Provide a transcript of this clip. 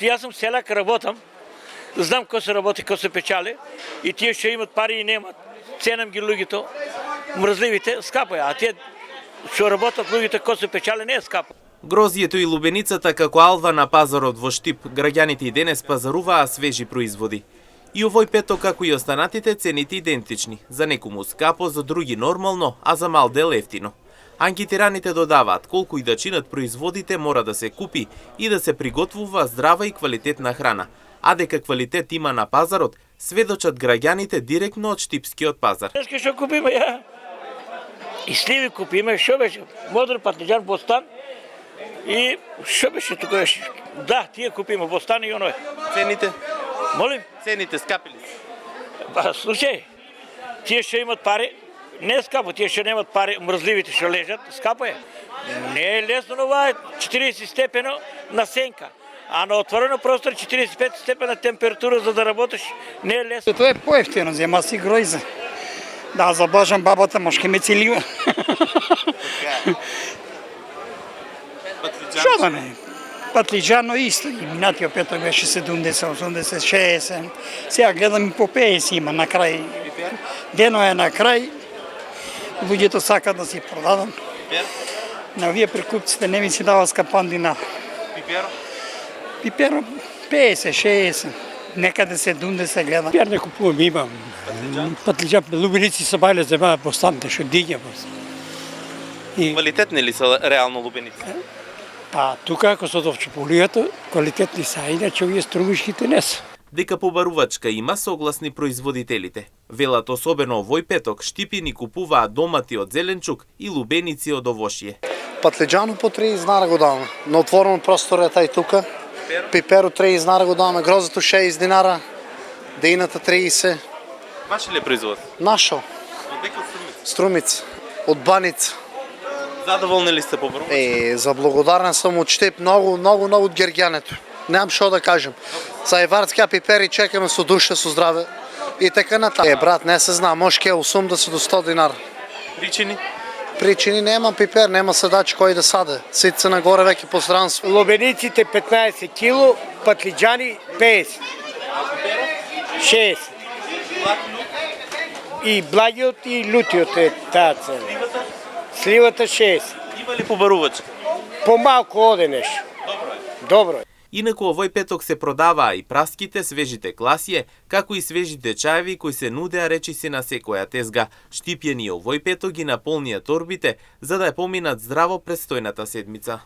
Аз съм селяк, работам, знам какво се работи, какво се печали и тия ще имат пари и немат. Ценам ги лугито, мръзливите, скапа е, а тие ще работят лугите, какво се печали, не е скапа. Грозието и лубеницата како алва на пазарот во Штип, граѓаните и денес пазаруваа свежи производи. И овој петок, како и останатите, цените идентични. За некому скапо, за други нормално, а за мал дел ефтино. Анкетираните додаваат колку и да чинат производите мора да се купи и да се приготвува здрава и квалитетна храна. А дека квалитет има на пазарот, сведочат граѓаните директно од Штипскиот пазар. Днеска што купиме, ја? И сливи купиме, што беше? Модр, патлиџан, бостан и што беше тука? Да, тие купиме, бостан и оној. Цените? Молим? Цените скапили? Слушај, тие ще имат пари, не е скапо, тие ще немат пари, мръзливите ще лежат, скапо е. Не е лесно, но това е 40 степена на сенка. А на отворено простор 45 степена температура, за да работиш, не е лесно. Това е по-ефтино, взема си гроза. Да, заблажам бабата, може ке ме целива. Що да не? Патлиџано исто. И минатия петък беше 70, 80, 60. Сега гледам и по 50 има на край. Дено е на край. Луѓето сакат да си продадат. Но вие прикупците не ми си дава скапан динар. Пиперо? Пиперо 50, 60. Некъде 70 гледа. Пиар не купувам, имам. Патлиџан, лубеници са бајле земаа постаните, што диѓа. Квалитетни ли са реално лубеници? Па тука, ако се од Чополијата, квалитетни са, иначе овие струмишките не са. Дека побарувачка има, согласни производителите. Велат особено овој петок Штипи ни купуваат домати од зеленчук и лубеници од овошје. Патлиџано по 30 динара го даваме. На отворен простор е тај тука. Пиперо 30 динара го даваме, грозето 60 динара, дејната 30. Ваше ли е производ? Нашо. Од дека од Струмица? Струмица. Од Баница. Задоволни ли сте побарувачка? Заблагодарен съм от Штип, много от гергјането. Немам што да кажем. За евартския пипери чекаме со душа, со здраве и така натаму. Брат, не се знам, може ке 80 до 100 динара. Причини? Причини нема пипер, нема седач кој да саде. Сите се нагоре веќе по странство. Лубениците 15 кило, патлиџани 50. 6. И благиот и лутиот е таа цена. Сливата 6. Има ли побарувачка? Помалку оде нешто. Добро е. Инаку овој петок се продаваа и праските, свежите класие, како и свежите чаеви кои се нудеа речиси на секоја тезга. Штипјани овој петок ги наполнија торбите за да ја поминат здраво престојната седмица.